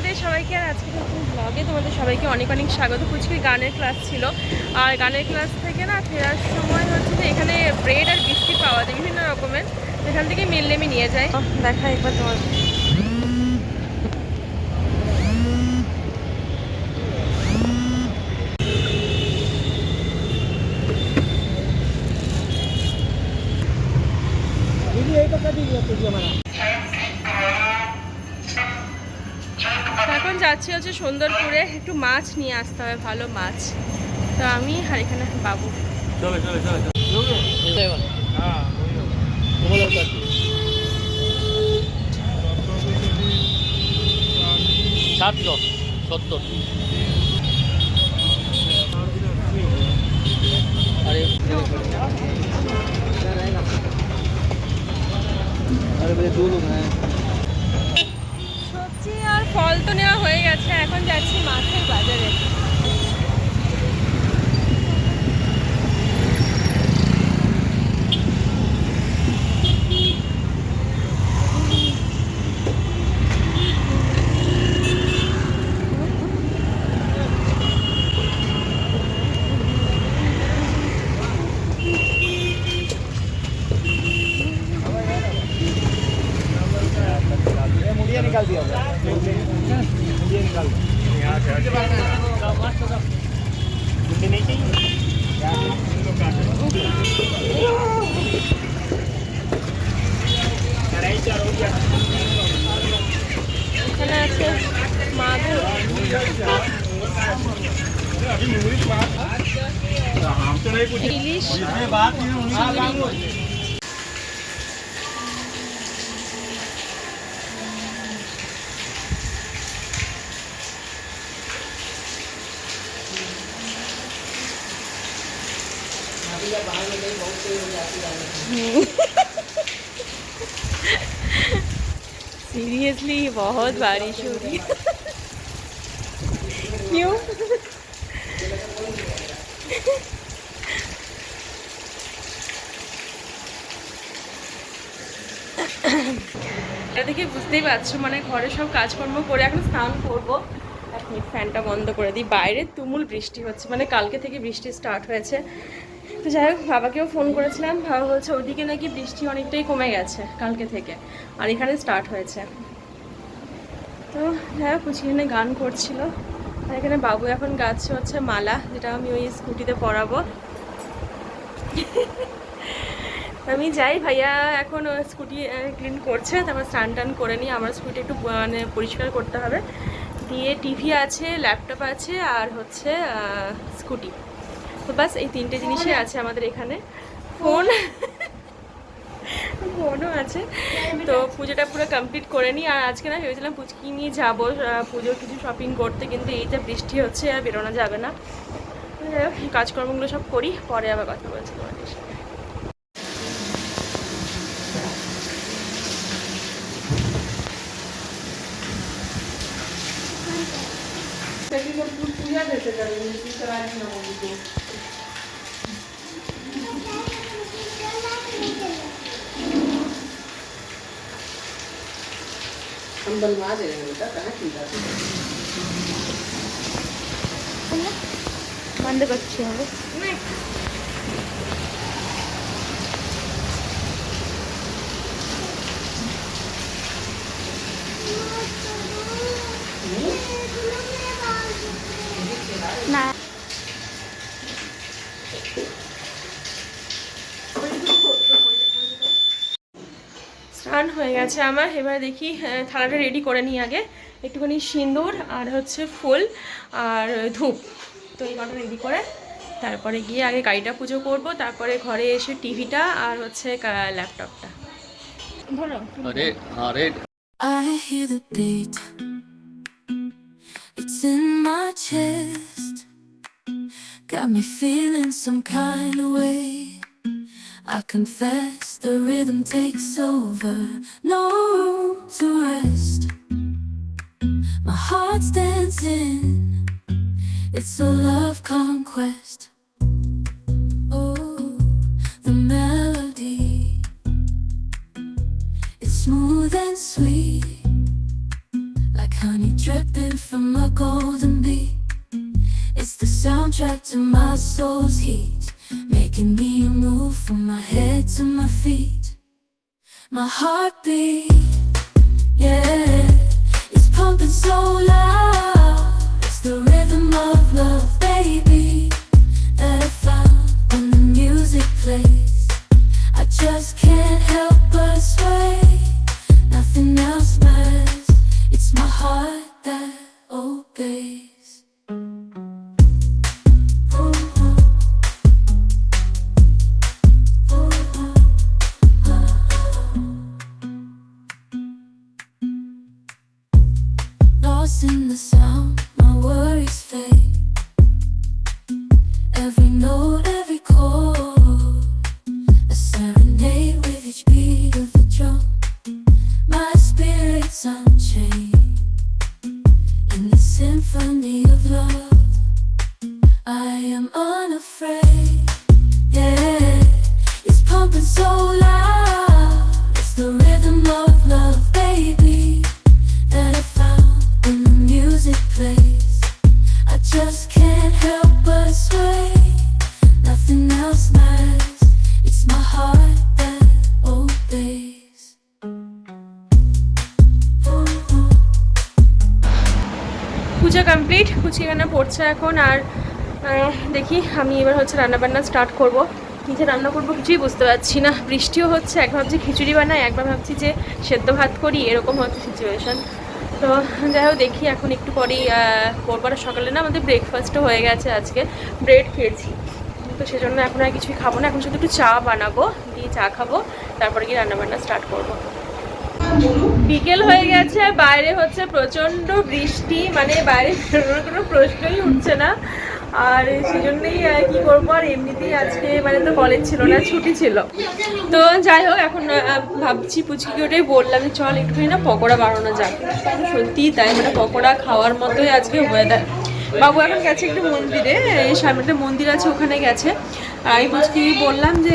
তোমাদের সবাইকে আর আজকে নতুন ব্লগে তোমাদের সবাইকে অনেক অনেক স্বাগত। পুচকির গানের ক্লাস ছিল, আর গানের ক্লাস থেকে না ফেরার সময় হচ্ছে যে এখানে ব্রেড আর বিস্কিট পাওয়া যায় বিভিন্ন রকমের, এখান থেকে মিললেমি নিয়ে যায়। দেখা একবার তোমার এখন যাচ্ছি হচ্ছে সুন্দরপুরে, একটু মাছ নিয়ে আসতে হবে, ভালো মাছ। তো আমি আর এখানে বাবু। সবজি আর ফল তো নেওয়া হয়ে গেছে, এখন যাচ্ছি মাছের বাজারে। निकाल दिया निकाल नहीं चाहिए। এখানে আছে মাগুর। ইলিশ, सीरियसली बहुत बारिश हो रही है। क्यों? এটা দেখে বুঝতেই পারছো, মানে ঘরে সব কাজকর্ম করে এখন স্নান করবো। এক মিনিট ফ্যানটা বন্ধ করে দিই, বাইরে তুমুল বৃষ্টি হচ্ছে, মানে কালকে থেকে বৃষ্টি স্টার্ট হয়েছে। তো যাই হোক, বাবাকেও ফোন করেছিলাম, বাবা বলছে ওদিকে নাকি বৃষ্টি অনেকটাই কমে গেছে কালকে থেকে, আর এখানে স্টার্ট হয়েছে। তো যাই হোক, এখানে গান করছিল, আর এখানে বাবু এখন গাচ্ছে হচ্ছে মালা, যেটা আমি ওই স্কুটিতে পরাবো। আমি যাই, ভাইয়া এখন স্কুটি ক্লিন করছে, তারপর স্নান টান করে নিয়ে আমার স্কুটি একটু মানে পরিষ্কার করতে হবে। দিয়ে টিভি আছে, ল্যাপটপ আছে, আর হচ্ছে স্কুটি। তো বাস এই তিনটে জিনিসই আছে আমাদের এখানে। ফোনও আছে। তো পুজোটা পুরো কমপ্লিট করে নিই। আর আজকে না ভেবেছিলাম পুচকি নিয়ে যাবো পুজোর কিছু শপিং করতে, কিন্তু এই যে বৃষ্টি হচ্ছে আর বেরোনো যাবে না। যাই হোক, কাজকর্মগুলো সব করি, পরে আবার কথা বলছি তোমাদের সাথে। हम बनवा दे रहे हैं बेटा, कहाँ चिंता है। बंद करते हैं না। স্নান হয়ে গেছে আমার, এবার দেখি থালাটা রেডি করে নিই। আগে একটুখানি সিঁদুর আর হচ্ছে ফুল আর ধূপ, তো এই কটা রেডি করে তারপরে গিয়ে আগে গাড়িটা পুজো করব, তারপরে ঘরে এসে টিভিটা আর হচ্ছে ল্যাপটপটা ধরো। I hear the beat, it's in my chest, got me feeling some kind of way. I confess the rhythm takes over, no room to rest. My heart's dancing, it's a love conquest. Oh, the melody, it's smooth and sweet, like honey dripping to my soul's heat, making me move from my head to my feet. My heartbeat, yeah, it's pumping so loud. It's the rhythm of love, baby, that I found when the music plays. I just can't help but sway. Nothing else matters. It's my heart that obeys. Lost in the sound, my worries fade. Every note, every chord, a serenade with each beat of the drum. My spirit's unchained in the symphony of love. I am unafraid, yeah, it's pumping so loud. It's the rhythm of love, baby, that I found when the music plays. I just can't help but sway. Nothing else matters. It's my heart that obeys. পূজা complete, কুচিখানা পড়ছে এখন। আর দেখি আমি এবার হচ্ছে রান্নাবান্না start করব। কী যে রান্না করবো কিছুই বুঝতে পারছি না। বৃষ্টিও হচ্ছে, একবার ভাবছি খিচুড়ি বানাই, একবার ভাবছি যে সেদ্ধ ভাত করি, এরকম হচ্ছে সিচুয়েশান। তো যাই হোক দেখি, এখন একটু পরেই করবো। আর সকালে না আমাদের ব্রেকফাস্টও হয়ে গেছে, আজকে ব্রেড খেয়েছি, তো সেজন্য এখন আর কিছুই খাবো না। এখন শুধু একটু চা বানাবো, দিয়ে চা খাবো, তারপরে গিয়ে রান্নাবান্না স্টার্ট করবো। বিকেল হয়ে গেছে আর বাইরে হচ্ছে প্রচণ্ড বৃষ্টি, মানে বাইরে বেরোনোর কোনো প্রশ্নই উঠছে না। আর সেজন্যই কী করবো, আর এমনিতেই আজকে মানে তো কলেজ ছিল না, ছুটি ছিল। তো যাই হোক এখন ভাবছি পুচকিকে ওটাই বললাম যে চল একটুখানি না পকোড়া বানানো যাক। সত্যিই তাই, মানে পকোড়া খাওয়ার মতোই আজকে ওয়েদার। বাবু এখন গেছে একটু মন্দিরে, এই সামনে একটা মন্দির আছে, ওখানে গেছে। আর আমি পুচকি বললাম যে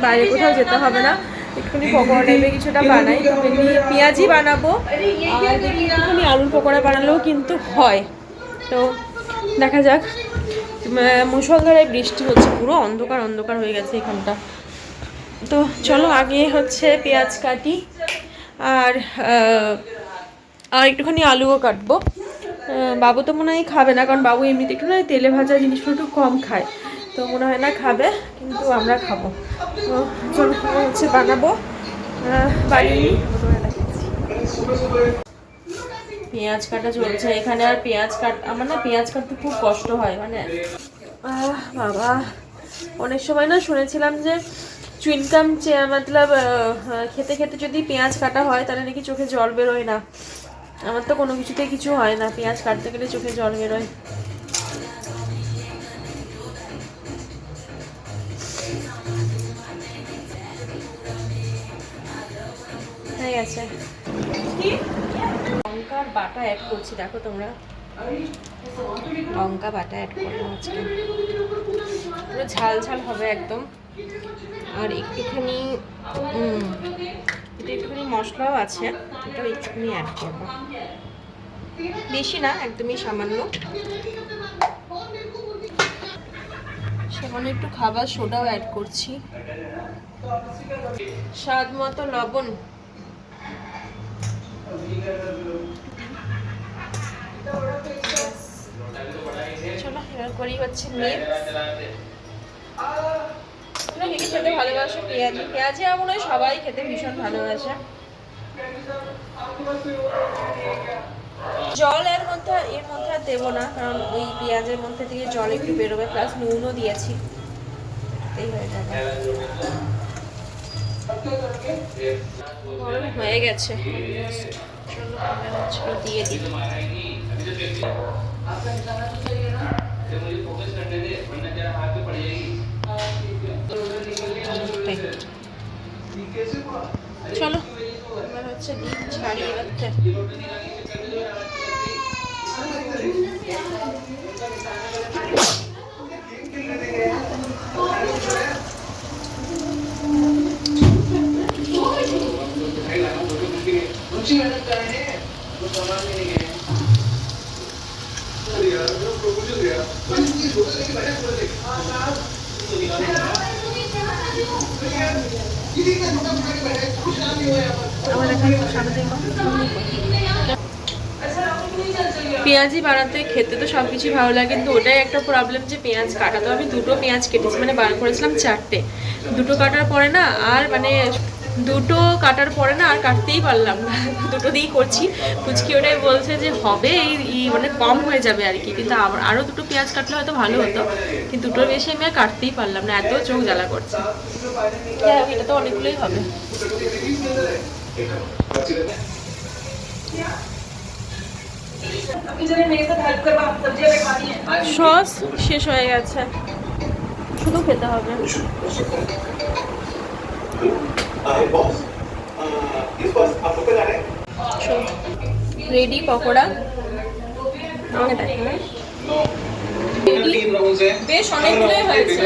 বাইরে কোথাও যেতে হবে না, একটুখানি পকোড়া টাইপের কিছুটা বানাই। তো পেঁয়াজি বানাবো, আর দেখি একটুখানি আলুর পকোড়া বানালেও কিন্তু হয়। তো দেখা যাক। মুষলধারে বৃষ্টি হচ্ছে, পুরো অন্ধকার অন্ধকার হয়ে গেছে এখানটা। তো চলো আগে হচ্ছে পেঁয়াজ কাটি, আর একটুখানি আলুও কাটবো। বাবু তো মনে হয় খাবে না, কারণ বাবু এমনিতে একটু না তেলে ভাজা জিনিসগুলো একটু কম খায়, তো মনে হয় না খাবে, কিন্তু আমরা খাবো। তো চলো হচ্ছে বানাবো, বানিয়ে পেঁয়াজ কাটা চলছে এখানে। আর আমার না পেঁয়াজ কাটতে খুব কষ্ট হয়, মানে বাবা অনেক সময় না শুনেছিলাম যে চুইনকাম মতলব খেতে খেতে যদি পেঁয়াজ কাটা হয় তাহলে নাকি চোখে জল বেরোয় না। আমার তো কোনো কিছুতে কিছু হয় না, পেঁয়াজ কাটতে গেলে চোখে জল বেরোয়। হয়ে গেছে। লঙ্কার বাটা অ্যাড করছি, দেখো তোমরা, লঙ্কা বাটা অ্যাড করবো আজকে, পুরো ঝাল ঝাল হবে একদম। আর একটুখানি এটা একটুখানি মশলাও আছে, এটাও একটুখানি অ্যাড করবো, বেশি না, একদমই সামান্য। সামান্য একটু খাবার সোডাও অ্যাড করছি, স্বাদ মতো লবণ। চলো এবার করি হচ্ছে মিক্স। খেতে ভালোবাসে পেঁয়াজি আমার মনে হয় সবাই খেতে ভীষণ ভালোবাসে। জল এর মধ্যে আর দেবো না, কারণ ওই পেঁয়াজের মধ্যে থেকে জল একটু বেরোবে, প্লাস নুনও দিয়েছি, এই হয়ে যাবে। গরম হয়ে গেছে, চলো দিয়ে দিই। চলো এবার হচ্ছে দিই ছাড়িয়ে রাখতে। পেঁয়াজি বানাতে খেতে তো সব কিছুই ভালো লাগে, কিন্তু ওটাই একটা প্রবলেম যে পেঁয়াজ কাটা। তো আমি দুটো পেঁয়াজ কেটেছি, মানে বার করেছিলাম 4টে। দুটো কাটার পরে না আর কাটতেই পারলাম না, দুটো দিয়েই করছি। ফুচকি ওটাই বলছে যে হবে এই মানে কম হয়ে যাবে আর কি, কিন্তু আরও দুটো পেঁয়াজ কাটলে হয়তো ভালো হতো, কিন্তু দুটোর বেশি আমি আর কাটতেই পারলাম না, এত চোখ জ্বালা করছে। এটা তো অনেকগুলোই হবে। সস শেষ হয়ে গেছে, শুধু খেতে হবে। রেডি পকোড়া, আমাকে দেখো। বেশ অনেকগুলোই হয়েছে,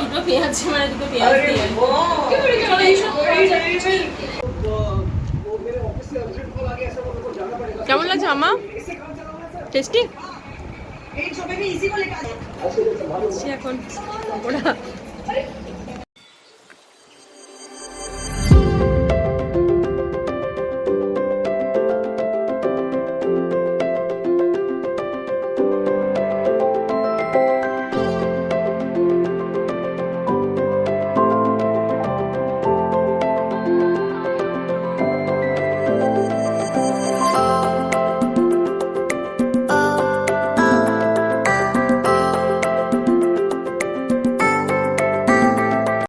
দুটো পেঁয়াজ দিয়ে। চলো এইসব কেমন লাগছে মামা? টেস্টি? এখন পকোড়া